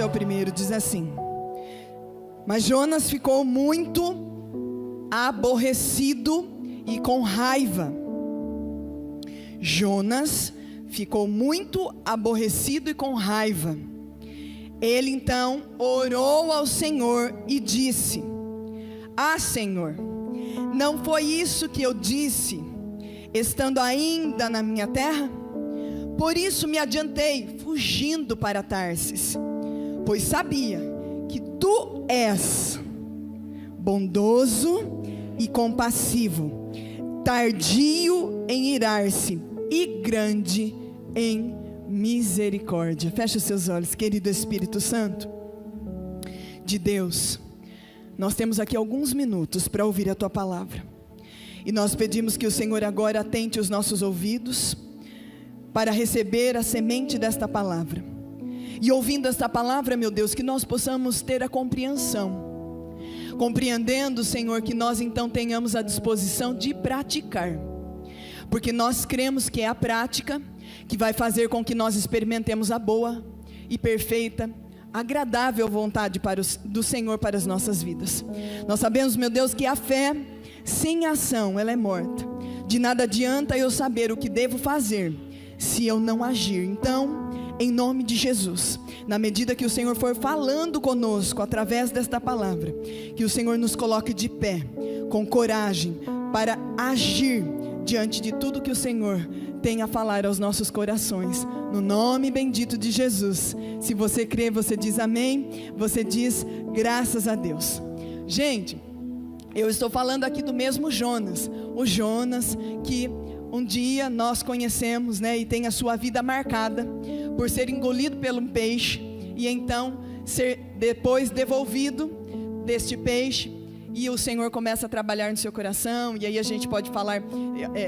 verso é o primeiro, diz assim: mas Jonas ficou muito aborrecido e com raiva. Jonas ficou muito aborrecido e com raiva. Ele então orou ao Senhor e disse: ah, Senhor, não foi isso que eu disse, estando ainda na minha terra? Por isso me adiantei, fugindo para Tarsis, pois sabia que tu és bondoso e compassivo, tardio em irar-se e grande em misericórdia. Feche os seus olhos, querido Espírito Santo de Deus. Nós temos aqui alguns minutos para ouvir a tua palavra, e nós pedimos que o Senhor agora atente os nossos ouvidos para receber a semente desta palavra. E ouvindo esta palavra, meu Deus, que nós possamos ter a compreensão, compreendendo, Senhor, que nós então tenhamos a disposição de praticar, porque nós cremos que é a prática que vai fazer com que nós experimentemos a boa e perfeita, agradável vontade do Senhor para as nossas vidas. Nós sabemos, meu Deus, que a fé sem ação, ela é morta. De nada adianta eu saber o que devo fazer se eu não agir. Então, em nome de Jesus, na medida que o Senhor for falando conosco através desta palavra, que o Senhor nos coloque de pé, com coragem, para agir diante de tudo que o Senhor tem a falar aos nossos corações, no nome bendito de Jesus. Se você crê, você diz amém, você diz graças a Deus. Gente, eu estou falando aqui do mesmo Jonas, o Jonas que um dia nós conhecemos, né, e tem a sua vida marcada por ser engolido pelo peixe, e então ser depois devolvido deste peixe, e o Senhor começa a trabalhar no seu coração. E aí a gente pode falar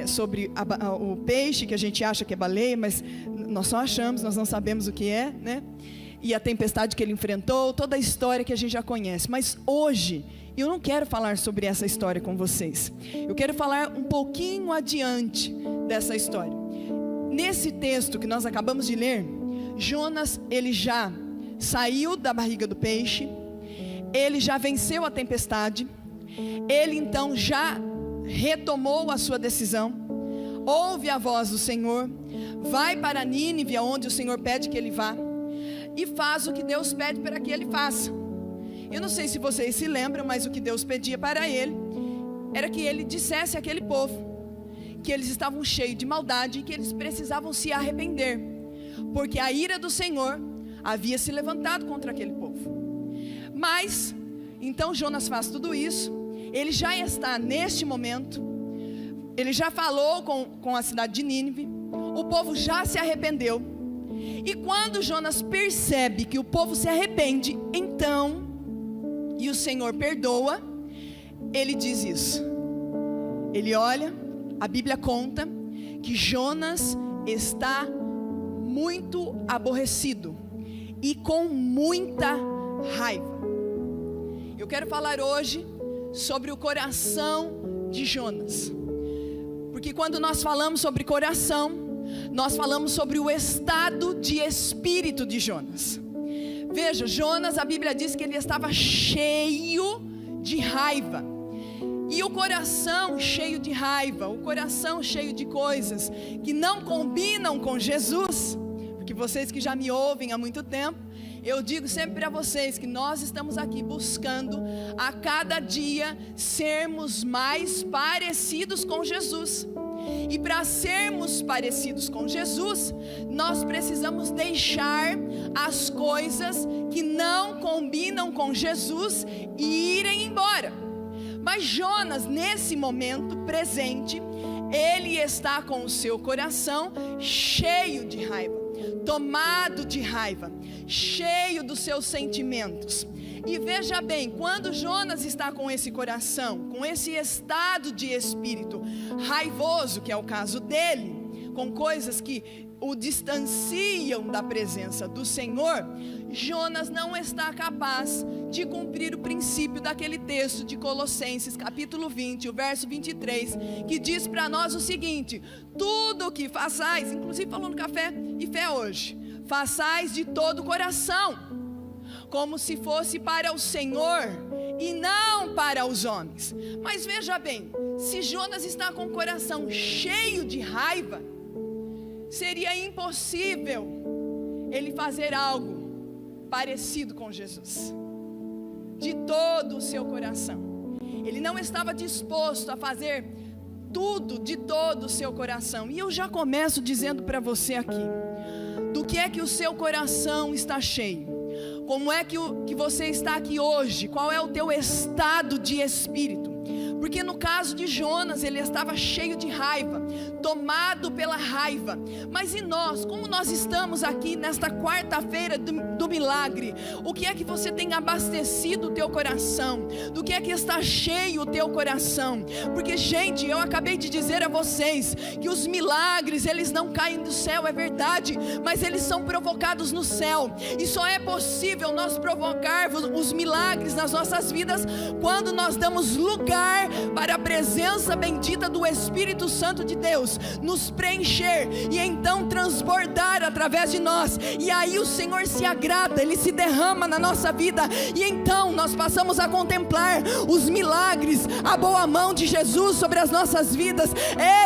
sobre o peixe, que a gente acha que é baleia, mas nós só achamos, nós não sabemos o que é, né? E a tempestade que ele enfrentou, toda a história que a gente já conhece. Mas hoje eu não quero falar sobre essa história com vocês. Eu quero falar um pouquinho adiante dessa história. Nesse texto que nós acabamos de ler, Jonas, ele já saiu da barriga do peixe, ele já venceu a tempestade, ele então já retomou a sua decisão, ouve a voz do Senhor, vai para Nínive, onde o Senhor pede que ele vá, e faz o que Deus pede para que ele faça. Eu não sei se vocês se lembram, mas o que Deus pedia para ele era que ele dissesse àquele povo que eles estavam cheios de maldade e que eles precisavam se arrepender, porque a ira do Senhor havia se levantado contra aquele povo. Mas, então Jonas faz tudo isso, ele já está neste momento, ele já falou com a cidade de Nínive, o povo já se arrependeu, e quando Jonas percebe que o povo se arrepende, então, e o Senhor perdoa, ele diz isso, ele olha, a Bíblia conta que Jonas está muito aborrecido e com muita raiva. Eu quero falar hoje sobre o coração de Jonas, porque quando nós falamos sobre coração, nós falamos sobre o estado de espírito de Jonas. Veja, Jonas, a Bíblia diz que ele estava cheio de raiva, e o coração cheio de raiva, o coração cheio de coisas que não combinam com Jesus, porque vocês que já me ouvem há muito tempo, eu digo sempre para vocês que nós estamos aqui buscando a cada dia sermos mais parecidos com Jesus. E para sermos parecidos com Jesus, nós precisamos deixar as coisas que não combinam com Jesus e irem embora. Mas Jonas, nesse momento presente, ele está com o seu coração cheio de raiva, tomado de raiva, cheio dos seus sentimentos. E veja bem, quando Jonas está com esse coração, com esse estado de espírito raivoso, que é o caso dele, com coisas que o distanciam da presença do Senhor, Jonas não está capaz de cumprir o princípio daquele texto de Colossenses capítulo 20, o verso 23, que diz para nós o seguinte: tudo o que façais, inclusive falou no Café e Fé hoje, façais de todo o coração, como se fosse para o Senhor e não para os homens. Mas veja bem, se Jonas está com o coração cheio de raiva, seria impossível ele fazer algo parecido com Jesus, de todo o seu coração. Ele não estava disposto a fazer tudo de todo o seu coração. E eu já começo dizendo para você aqui, do que é que o seu coração está cheio? Como é que você está aqui hoje? Qual é o teu estado de espírito? Porque no caso de Jonas, ele estava cheio de raiva, tomado pela raiva. Mas e nós? Como nós estamos aqui nesta quarta-feira do milagre? O que é que você tem abastecido o teu coração? Do que é que está cheio o teu coração? Porque, gente, eu acabei de dizer a vocês que os milagres, eles não caem do céu, é verdade, mas eles são provocados no céu. E só é possível nós provocarmos os milagres nas nossas vidas quando nós damos lugar para a presença bendita do Espírito Santo de Deus nos preencher e então transbordar através de nós. E aí o Senhor se agrada, Ele se derrama na nossa vida, e então nós passamos a contemplar os milagres, a boa mão de Jesus sobre as nossas vidas.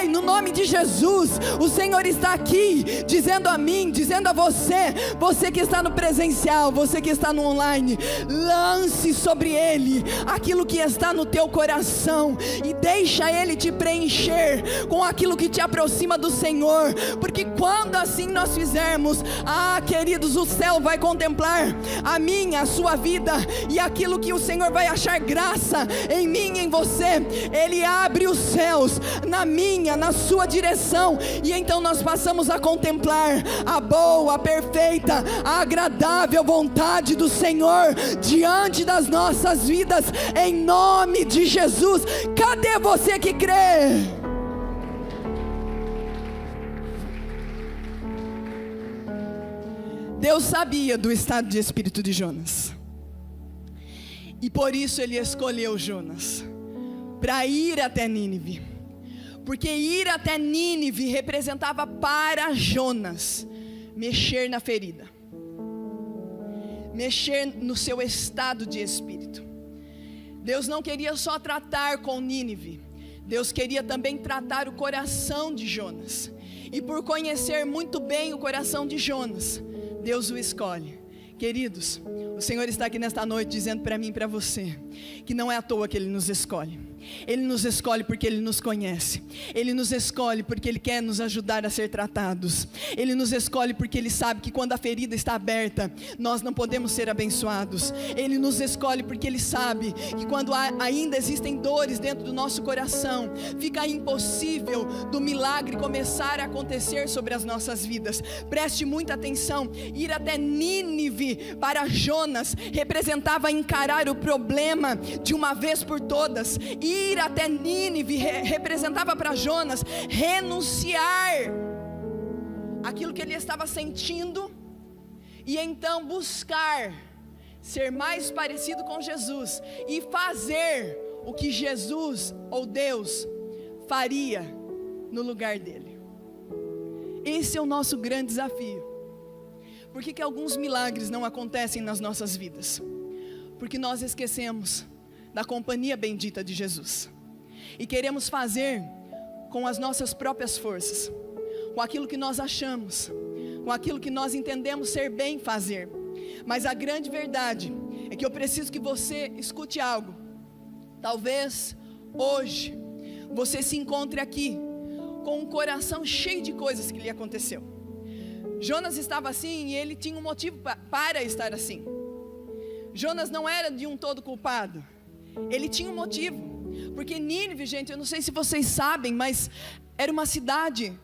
Ei, no nome de Jesus, o Senhor está aqui dizendo a mim, dizendo a você, você que está no presencial, você que está no online, lance sobre Ele aquilo que está no teu coração e deixa Ele te preencher com aquilo que te aproxima do Senhor, porque quando assim nós fizermos, queridos, o céu vai contemplar a minha, a sua vida, e aquilo que o Senhor vai achar graça em mim e em você, Ele abre os céus na minha, na sua direção, e então nós passamos a contemplar a boa, a perfeita, a agradável vontade do Senhor diante das nossas vidas, em nome de Jesus. Cadê você que crê? Deus sabia do estado de espírito de Jonas, e por isso Ele escolheu Jonas para ir até Nínive, porque ir até Nínive representava para Jonas mexer na ferida, mexer no seu estado de espírito. Deus não queria só tratar com Nínive, Deus queria também tratar o coração de Jonas. E por conhecer muito bem o coração de Jonas, Deus o escolhe. Queridos, o Senhor está aqui nesta noite dizendo para mim e para você, que não é à toa que Ele nos escolhe. Ele nos escolhe porque Ele nos conhece. Ele nos escolhe porque Ele quer nos ajudar a ser tratados. Ele nos escolhe porque Ele sabe que quando a ferida está aberta, nós não podemos ser abençoados. Ele nos escolhe porque Ele sabe que quando ainda existem dores dentro do nosso coração, fica impossível do milagre começar a acontecer sobre as nossas vidas. Preste muita atenção. Ir até Nínive para Jonas representava encarar o problema de uma vez por todas. Ir até Nínive representava para Jonas renunciar aquilo que ele estava sentindo e então buscar ser mais parecido com Jesus e fazer o que Jesus ou Deus faria no lugar dele. Esse é o nosso grande desafio. Por que alguns milagres não acontecem nas nossas vidas? Porque nós esquecemos da companhia bendita de Jesus e queremos fazer com as nossas próprias forças, com aquilo que nós achamos, com aquilo que nós entendemos ser bem fazer. Mas a grande verdade é que eu preciso que você escute algo. Talvez hoje você se encontre aqui com um coração cheio de coisas que lhe aconteceu. Jonas estava assim e ele tinha um motivo para estar assim. Jonas não era de um todo culpado. Ele tinha um motivo, porque Nínive, gente, eu não sei se vocês sabem, mas era uma cidade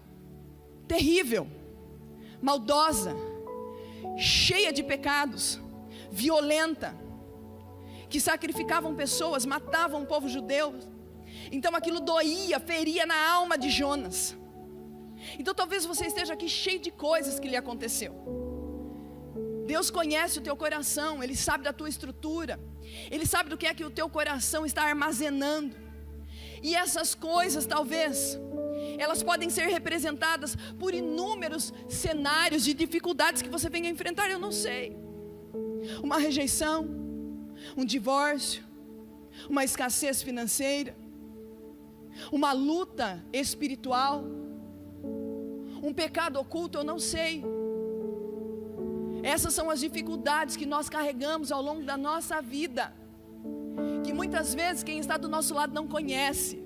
terrível, maldosa, cheia de pecados, violenta, que sacrificavam pessoas, matavam o povo judeu. Então aquilo doía, feria na alma de Jonas. Então talvez você esteja aqui cheio de coisas que lhe aconteceu. Deus conhece o teu coração, Ele sabe da tua estrutura, Ele sabe do que é que o teu coração está armazenando. E essas coisas talvez, elas podem ser representadas por inúmeros cenários de dificuldades que você venha enfrentar, eu não sei. uma rejeição, um divórcio, uma escassez financeira, uma luta espiritual, um pecado oculto, eu não sei. Essas são as dificuldades que nós carregamos ao longo da nossa vida, que muitas vezes quem está do nosso lado não conhece.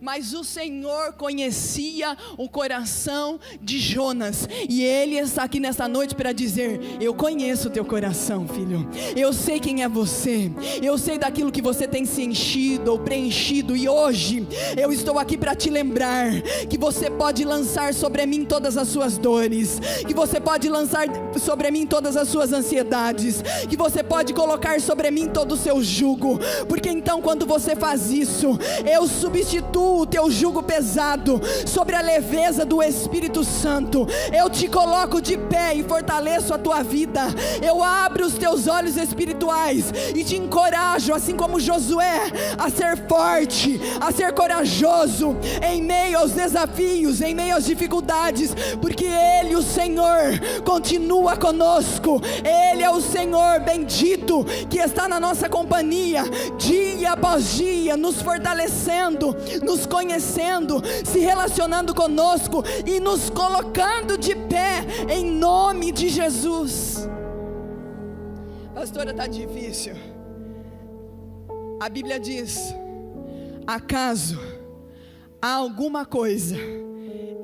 Mas o Senhor conhecia o coração de Jonas, e Ele está aqui nesta noite para dizer: eu conheço o teu coração, filho. Eu sei quem é você, eu sei daquilo que você tem se enchido ou preenchido, e hoje eu estou aqui para te lembrar que você pode lançar sobre mim todas as suas dores, que você pode lançar sobre mim todas as suas ansiedades, que você pode colocar sobre mim todo o seu jugo, porque então quando você faz isso, eu substituo o teu jugo pesado sobre a leveza do Espírito Santo. Eu te coloco de pé e fortaleço a tua vida. Eu abro os teus olhos espirituais e te encorajo, assim como Josué, a ser forte, a ser corajoso em meio aos desafios, em meio às dificuldades, porque Ele, o Senhor, continua conosco. Ele é o Senhor bendito que está na nossa companhia dia após dia, nos fortalecendo, nos conhecendo, se relacionando conosco e nos colocando de pé em nome de Jesus. Pastora, está difícil. A Bíblia diz: acaso há alguma coisa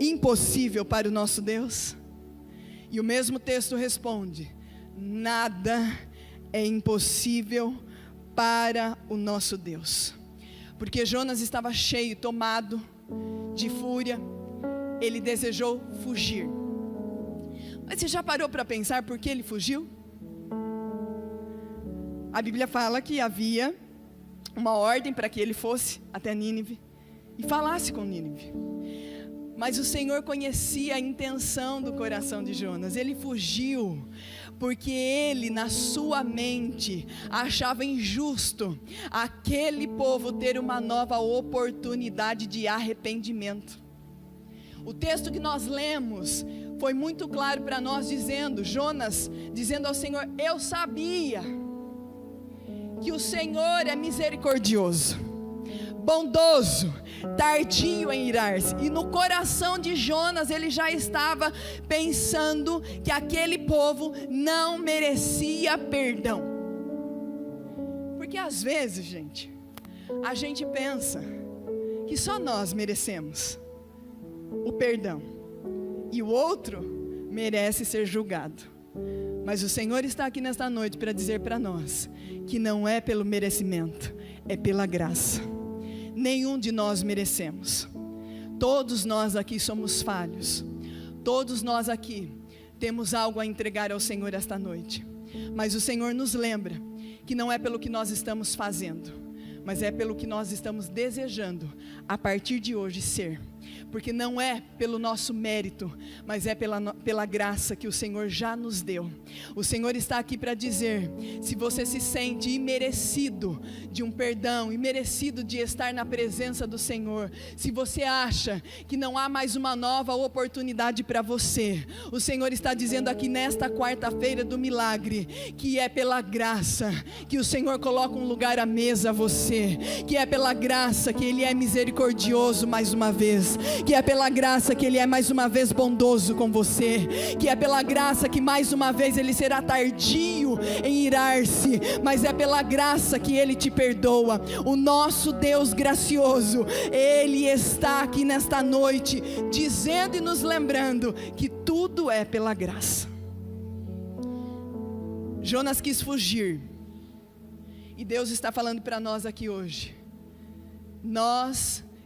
impossível para o nosso Deus? E o mesmo texto responde: nada é impossível para o nosso Deus. Porque Jonas estava cheio, tomado de fúria, ele desejou fugir. Mas você já parou para pensar por que ele fugiu? A Bíblia fala que havia uma ordem para que ele fosse até Nínive e falasse com Nínive. Mas o Senhor conhecia a intenção do coração de Jonas. Ele fugiu porque ele, na sua mente, achava injusto aquele povo ter uma nova oportunidade de arrependimento. O texto que nós lemos foi muito claro para nós, dizendo, Jonas dizendo ao Senhor: eu sabia que o Senhor é misericordioso, bondoso, tardio em irar-se. E no coração de Jonas ele já estava pensando que aquele povo não merecia perdão. Porque às vezes, gente, a gente pensa que só nós merecemos o perdão e o outro merece ser julgado. Mas o Senhor está aqui nesta noite para dizer para nós que não é pelo merecimento, é pela graça. Nenhum de nós merecemos. Todos nós aqui somos falhos. Todos nós aqui temos algo a entregar ao Senhor esta noite. Mas o Senhor nos lembra que não é pelo que nós estamos fazendo, mas é pelo que nós estamos desejando a partir de hoje ser. Porque não é pelo nosso mérito, mas é pela graça que o Senhor já nos deu. O Senhor está aqui para dizer: se você se sente imerecido de um perdão, imerecido de estar na presença do Senhor, se você acha que não há mais uma nova oportunidade para você, o Senhor está dizendo aqui nesta quarta-feira do milagre, que é pela graça que o Senhor coloca um lugar à mesa a você, que é pela graça que Ele é misericordioso mais uma vez, que é pela graça que Ele é mais uma vez bondoso com você, que é pela graça que mais uma vez Ele será tardio em irar-se, mas é pela graça que Ele te perdoa. O nosso Deus gracioso, Ele está aqui nesta noite, dizendo e nos lembrando que tudo é pela graça. Jonas quis fugir, e Deus está falando para nós aqui hoje: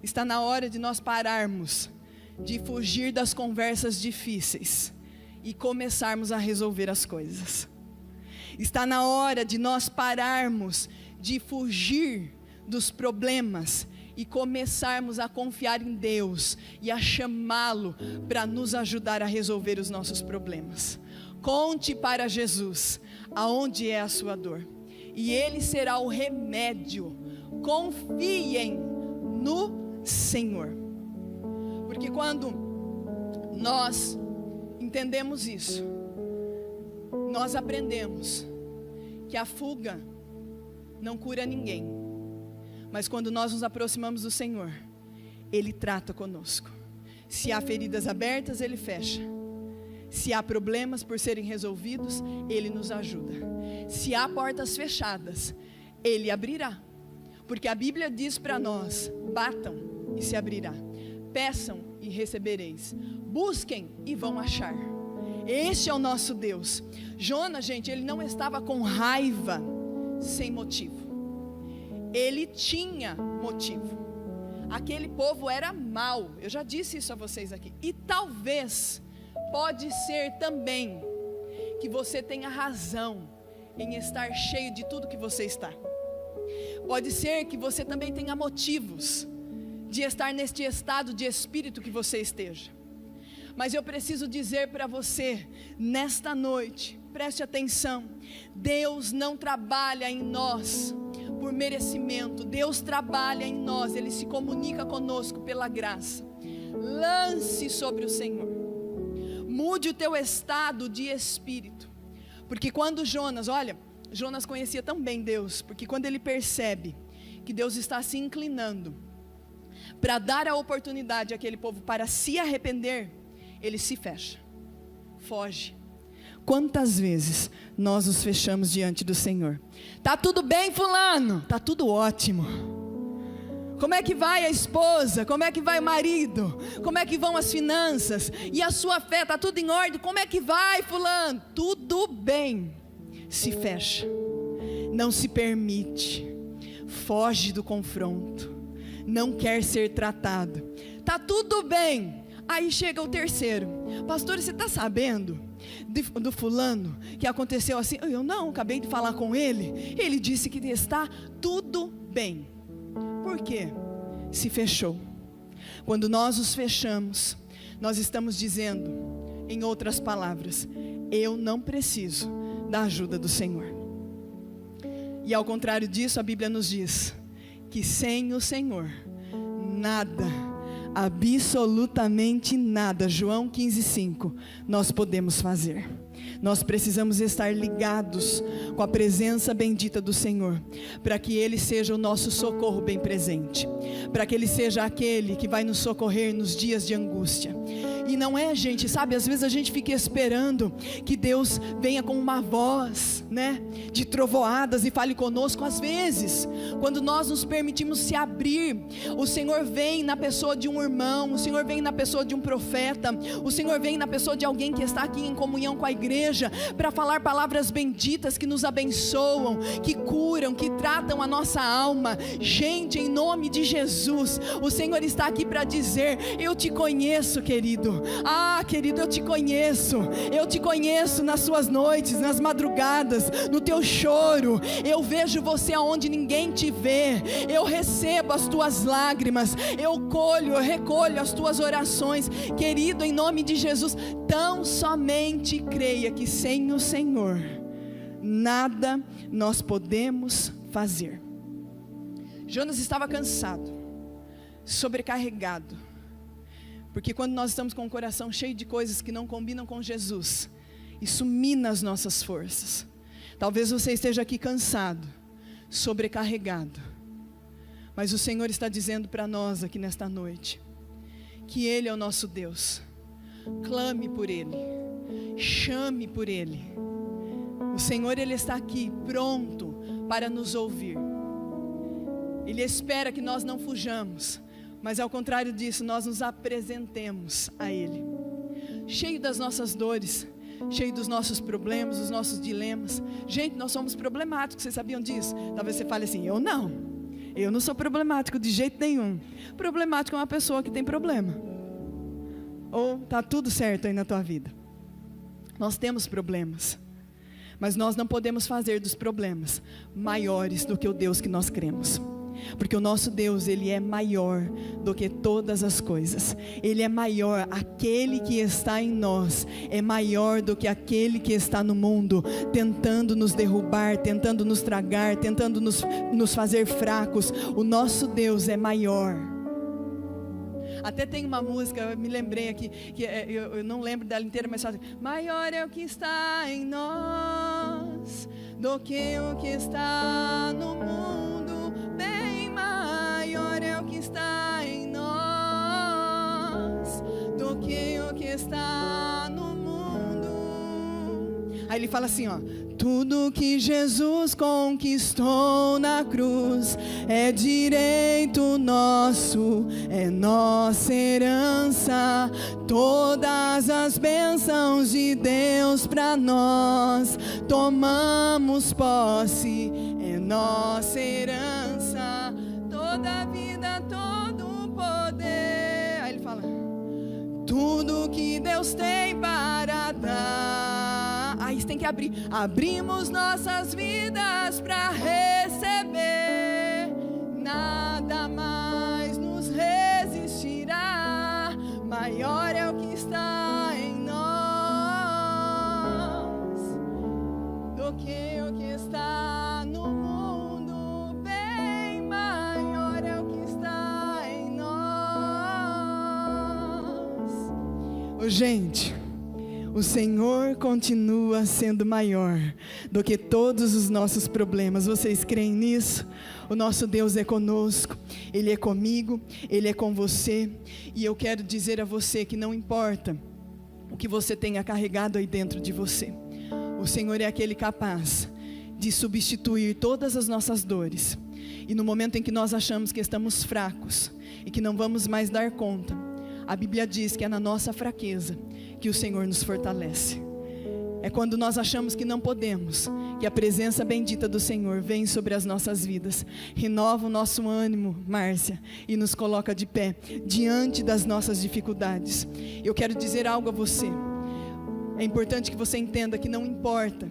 está na hora de nós pararmos de fugir das conversas difíceis e começarmos a resolver as coisas. Está na hora de nós pararmos de fugir dos problemas e começarmos a confiar em Deus e a chamá-lo para nos ajudar a resolver os nossos problemas. Conte para Jesus aonde é a sua dor, e Ele será o remédio. Confiem no Senhor. Porque quando nós entendemos isso, nós aprendemos que a fuga não cura ninguém, mas quando nós nos aproximamos do Senhor, Ele trata conosco. Se há feridas abertas, Ele fecha. Se há problemas por serem resolvidos, Ele nos ajuda. Se há portas fechadas, Ele abrirá. Porque a Bíblia diz para nós: batam e se abrirá, peçam e recebereis, busquem e vão achar. Este é o nosso Deus. Jonas, gente, ele não estava com raiva sem motivo. Ele tinha motivo. Aquele povo era mau. Eu já disse isso a vocês aqui. E talvez, pode ser também, que você tenha razão em estar cheio de tudo que você está. Pode ser que você também tenha motivos de estar neste estado de espírito que você esteja. Mas eu preciso dizer para você, nesta noite, preste atenção: Deus não trabalha em nós por merecimento. Deus trabalha em nós, Ele se comunica conosco pela graça. Lance sobre o Senhor. Mude o teu estado de espírito. Porque quando Jonas conhecia tão bem Deus, porque quando ele percebe que Deus está se inclinando para dar a oportunidade àquele povo para se arrepender, ele se fecha, foge. Quantas vezes nós nos fechamos diante do Senhor? Tá tudo bem, fulano? Tá tudo ótimo. Como é que vai a esposa? Como é que vai o marido? Como é que vão as finanças? E a sua fé, tá tudo em ordem? Como é que vai, fulano? Tudo bem. Se fecha, não se permite, foge do confronto, não quer ser tratado. Tá tudo bem. Aí chega o terceiro: pastor, você está sabendo do fulano que aconteceu assim? Eu não, acabei de falar com ele. Ele disse que está tudo bem. Por quê? Se fechou. Quando nós nos fechamos, nós estamos dizendo, em outras palavras, eu não preciso da ajuda do Senhor. E ao contrário disso, a Bíblia nos diz que sem o Senhor, nada, absolutamente nada, João 15:5, nós podemos fazer. Nós precisamos estar ligados com a presença bendita do Senhor, para que Ele seja o nosso socorro bem presente, para que Ele seja aquele que vai nos socorrer nos dias de angústia. E não é, gente, sabe, às vezes a gente fica esperando que Deus venha com uma voz, né, de trovoadas e fale conosco. Às vezes, quando nós nos permitimos se abrir, o Senhor vem na pessoa de um irmão, o Senhor vem na pessoa de um profeta, o Senhor vem na pessoa de alguém que está aqui em comunhão com a igreja, para falar palavras benditas que nos abençoam, que curam, que tratam a nossa alma. Gente, em nome de Jesus, o Senhor está aqui para dizer: eu te conheço, querido. Querido, eu te conheço nas suas noites, nas madrugadas, no teu choro. Eu vejo você aonde ninguém te vê. Eu recebo as tuas lágrimas, eu recolho as tuas orações. Querido, em nome de Jesus, tão somente creia que sem o Senhor nada nós podemos fazer. Jonas estava cansado, sobrecarregado, porque quando nós estamos com o coração cheio de coisas que não combinam com Jesus, isso mina as nossas forças. Talvez você esteja aqui cansado, sobrecarregado, mas o Senhor está dizendo para nós aqui nesta noite, que Ele é o nosso Deus. Clame por Ele, chame por Ele. O Senhor, Ele está aqui pronto para nos ouvir. Ele espera que nós não fujamos, mas ao contrário disso, nós nos apresentemos a Ele, cheio das nossas dores, cheio dos nossos problemas, dos nossos dilemas. Gente, nós somos problemáticos, vocês sabiam disso? Talvez você fale assim: eu não sou problemático de jeito nenhum. Problemático é uma pessoa que tem problema. Ou está tudo certo aí na tua vida? Nós temos problemas, mas nós não podemos fazer dos problemas maiores do que o Deus que nós cremos. Porque o nosso Deus, Ele é maior do que todas as coisas. Ele é maior, aquele que está em nós é maior do que aquele que está no mundo, tentando nos derrubar, tentando nos tragar, tentando nos fazer fracos. O nosso Deus é maior. Até tem uma música, eu me lembrei aqui, que eu não lembro dela inteira, mas só assim, maior é o que está em nós do que o que está no mundo, bem maior é o que está em nós do que o que está no mundo. Aí ele fala assim, ó, tudo que Jesus conquistou na cruz é direito nosso, é nossa herança. Todas as bênçãos de Deus para nós tomamos posse, é nossa herança. Toda a vida, todo o poder. Aí ele fala, tudo que Deus tem para dar. Aí tem que abrir. Abrimos nossas vidas para receber. Nada mais nos resistirá. Maior é o que está em nós do que o que está no mundo. Bem maior é o que está em nós. Ô, gente, o Senhor continua sendo maior do que todos os nossos problemas. Vocês creem nisso? O nosso Deus é conosco, Ele é comigo, Ele é com você. E eu quero dizer a você que não importa o que você tenha carregado aí dentro de você, o Senhor é aquele capaz de substituir todas as nossas dores. E no momento em que nós achamos que estamos fracos e que não vamos mais dar conta, a Bíblia diz que é na nossa fraqueza que o Senhor nos fortalece. É quando nós achamos que não podemos, que a presença bendita do Senhor vem sobre as nossas vidas, renova o nosso ânimo, Márcia, e nos coloca de pé, diante das nossas dificuldades. Eu quero dizer algo a você. É importante que você entenda que não importa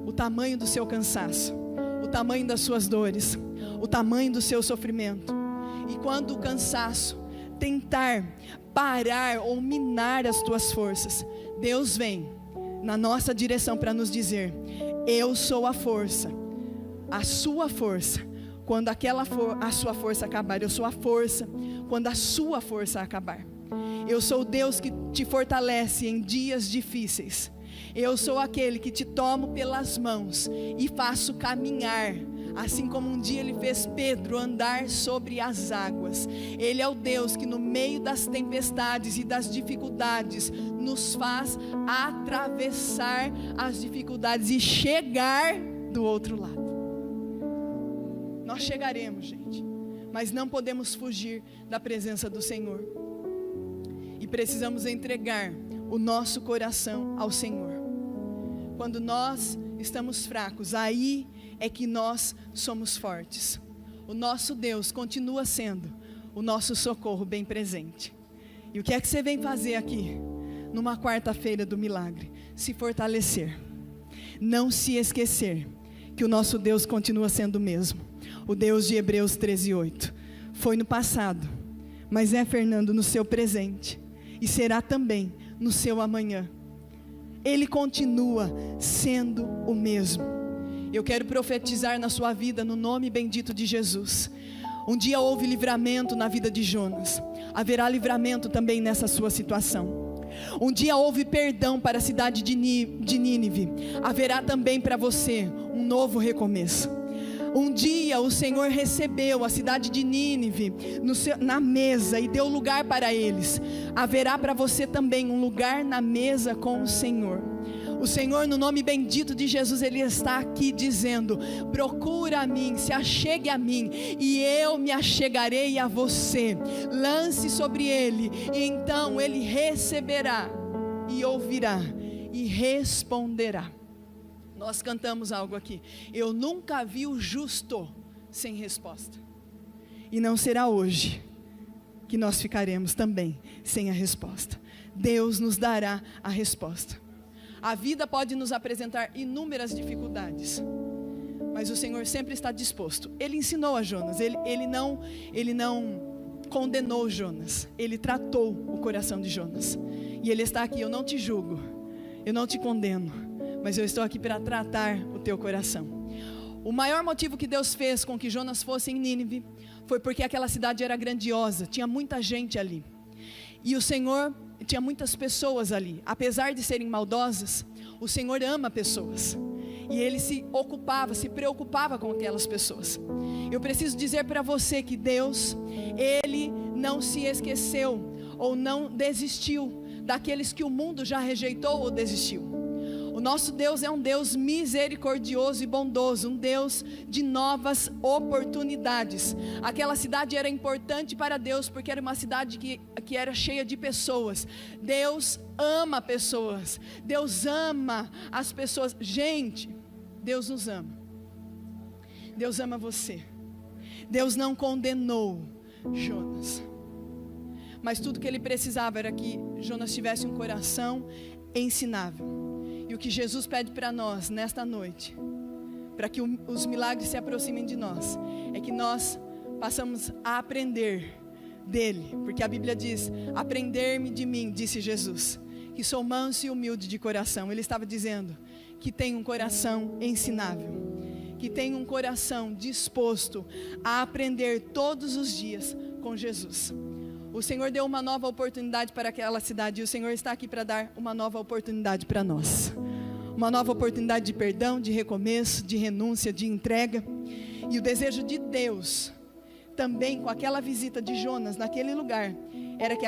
o tamanho do seu cansaço, o tamanho das suas dores, o tamanho do seu sofrimento. E quando o cansaço tentar parar ou minar as tuas forças, Deus vem na nossa direção para nos dizer: eu sou a força, a sua força, quando a sua força acabar. Eu sou a força quando a sua força acabar. Eu sou o Deus que te fortalece em dias difíceis. Eu sou aquele que te tomo pelas mãos e faço caminhar, assim como um dia Ele fez Pedro andar sobre as águas. Ele é o Deus que no meio das tempestades e das dificuldades nos faz atravessar as dificuldades e chegar do outro lado. Nós chegaremos, gente, mas não podemos fugir da presença do Senhor. E precisamos entregar o nosso coração ao Senhor. Quando nós estamos fracos, aí é que nós somos fortes. O nosso Deus continua sendo o nosso socorro bem presente. E o que é que você vem fazer aqui, numa quarta-feira do milagre? Se fortalecer. Não se esquecer que o nosso Deus continua sendo o mesmo. O Deus de Hebreus 13:8. Foi no passado, mas é, Fernando, no seu presente. E será também no seu amanhã. Ele continua sendo o mesmo. Eu quero profetizar na sua vida no nome bendito de Jesus. Um dia houve livramento na vida de Jonas. Haverá livramento também nessa sua situação. Um dia houve perdão para a cidade de Nínive. Haverá também para você um novo recomeço. Um dia o Senhor recebeu a cidade de Nínive na mesa e deu lugar para eles. Haverá para você também um lugar na mesa com o Senhor. O Senhor, no nome bendito de Jesus, Ele está aqui dizendo: procura a mim, se achegue a mim, e eu me achegarei a você. Lance sobre Ele, e então Ele receberá, e ouvirá, e responderá. Nós cantamos algo aqui: eu nunca vi o justo sem resposta. E não será hoje que nós ficaremos também sem a resposta. Deus nos dará a resposta. A vida pode nos apresentar inúmeras dificuldades, mas o Senhor sempre está disposto. Ele ensinou a Jonas, ele não condenou Jonas, Ele tratou o coração de Jonas. E Ele está aqui: eu não te julgo, eu não te condeno, mas eu estou aqui para tratar o teu coração. O maior motivo que Deus fez com que Jonas fosse em Nínive foi porque aquela cidade era grandiosa, tinha muita gente ali. E o Senhor tinha muitas pessoas ali. Apesar de serem maldosas, o Senhor ama pessoas. E Ele se preocupava com aquelas pessoas. Eu preciso dizer para você que Deus, Ele não se esqueceu ou não desistiu daqueles que o mundo já rejeitou ou desistiu. O nosso Deus é um Deus misericordioso e bondoso, um Deus de novas oportunidades. Aquela cidade era importante para Deus porque era uma cidade que era cheia de pessoas. Deus ama pessoas, Deus ama as pessoas. Gente, Deus nos ama, Deus ama você. Deus não condenou Jonas, mas tudo que ele precisava era que Jonas tivesse um coração ensinável. E o que Jesus pede para nós nesta noite, para que os milagres se aproximem de nós, é que nós passamos a aprender dele, porque a Bíblia diz: aprender-me de mim, disse Jesus, que sou manso e humilde de coração. Ele estava dizendo que tem um coração ensinável, que tem um coração disposto a aprender todos os dias com Jesus. O Senhor deu uma nova oportunidade para aquela cidade, e o Senhor está aqui para dar uma nova oportunidade para nós. Uma nova oportunidade de perdão, de recomeço, de renúncia, de entrega. E o desejo de Deus, também com aquela visita de Jonas naquele lugar, era que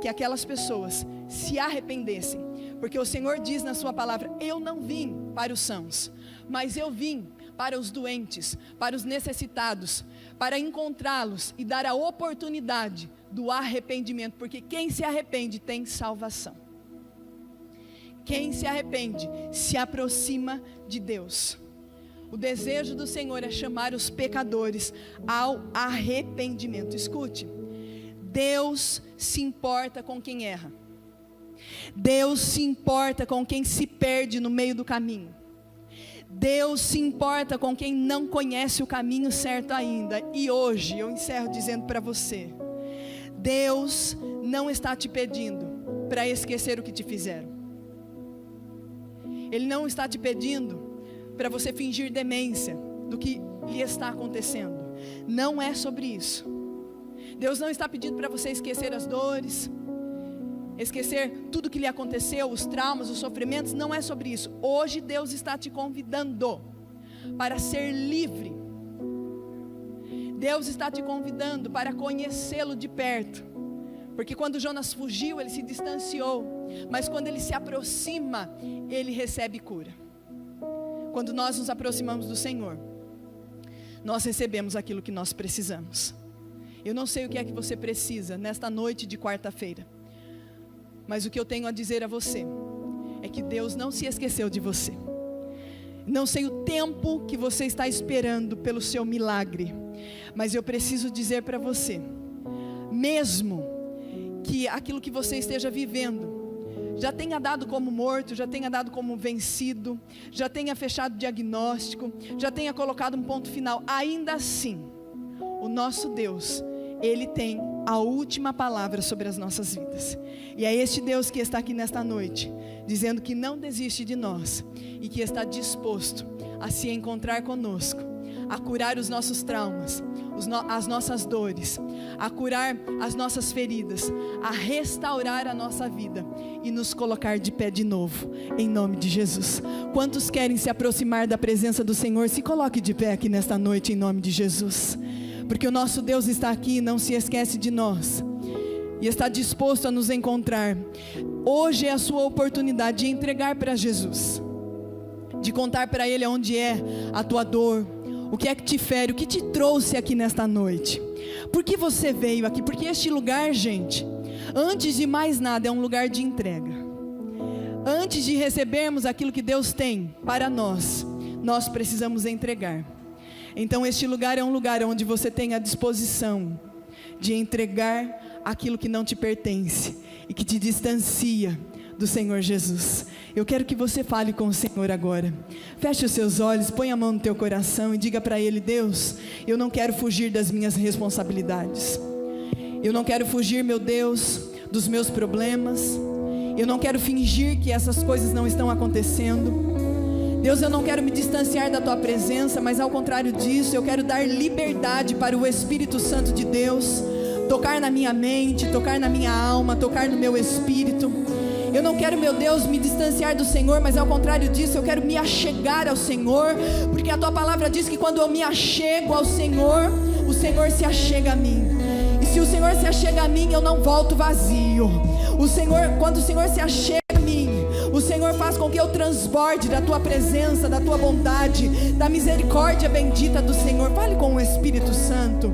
aquelas pessoas se arrependessem. Porque o Senhor diz na sua palavra: eu não vim para os sãos, mas eu vim para os doentes, para os necessitados, para encontrá-los e dar a oportunidade do arrependimento, porque quem se arrepende tem salvação. Quem se arrepende se aproxima de Deus. O desejo do Senhor é chamar os pecadores ao arrependimento. Escute, Deus se importa com quem erra. Deus se importa com quem se perde no meio do caminho. Deus se importa com quem não conhece o caminho certo ainda. E hoje eu encerro dizendo para você: Deus não está te pedindo para esquecer o que te fizeram. Ele não está te pedindo para você fingir demência do que lhe está acontecendo. Não é sobre isso. Deus não está pedindo para você esquecer as dores, esquecer tudo que lhe aconteceu, os traumas, os sofrimentos. Não é sobre isso. Hoje Deus está te convidando para ser livre. Deus está te convidando para conhecê-lo de perto. Porque quando Jonas fugiu, ele se distanciou. Mas quando ele se aproxima, ele recebe cura. Quando nós nos aproximamos do Senhor, nós recebemos aquilo que nós precisamos. Eu não sei o que é que você precisa nesta noite de quarta-feira, mas o que eu tenho a dizer a você é que Deus não se esqueceu de você. Não sei o tempo que você está esperando pelo seu milagre, mas eu preciso dizer para você, mesmo que aquilo que você esteja vivendo já tenha dado como morto, já tenha dado como vencido, já tenha fechado o diagnóstico, já tenha colocado um ponto final, ainda assim, o nosso Deus, Ele tem a última palavra sobre as nossas vidas. E é este Deus que está aqui nesta noite, dizendo que não desiste de nós, e que está disposto a se encontrar conosco, a curar os nossos traumas, as nossas dores, a curar as nossas feridas, a restaurar a nossa vida e nos colocar de pé de novo, em nome de Jesus. Quantos querem se aproximar da presença do Senhor? Se coloque de pé aqui nesta noite, em nome de Jesus, porque o nosso Deus está aqui e não se esquece de nós, e está disposto a nos encontrar. Hoje é a sua oportunidade de entregar para Jesus, de contar para Ele onde é a tua dor, o que é que te fere, o que te trouxe aqui nesta noite. Por que você veio aqui? Porque este lugar, gente, antes de mais nada, é um lugar de entrega. Antes de recebermos aquilo que Deus tem para nós, nós precisamos entregar. Então este lugar é um lugar onde você tem a disposição de entregar aquilo que não te pertence e que te distancia do Senhor Jesus. Eu quero que você fale com o Senhor agora. Feche os seus olhos, põe a mão no teu coração e diga para Ele: Deus, eu não quero fugir das minhas responsabilidades. Eu não quero fugir, meu Deus, dos meus problemas. Eu não quero fingir que essas coisas não estão acontecendo. Deus, eu não quero me distanciar da tua presença, mas ao contrário disso, eu quero dar liberdade para o Espírito Santo de Deus tocar na minha mente, tocar na minha alma, tocar no meu espírito. Eu não quero, meu Deus, me distanciar do Senhor, mas ao contrário disso, eu quero me achegar ao Senhor, porque a tua palavra diz que quando eu me achego ao Senhor, o Senhor se achega a mim. E se o Senhor se achega a mim, eu não volto vazio. Quando o Senhor se achega a mim, o Senhor faz com que eu transborde da tua presença, da tua bondade, da misericórdia bendita do Senhor. Fale com o Espírito Santo,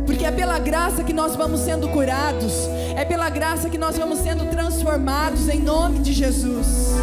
porque é pela graça que nós vamos sendo curados, é pela graça que nós vamos sendo transformados, em nome de Jesus.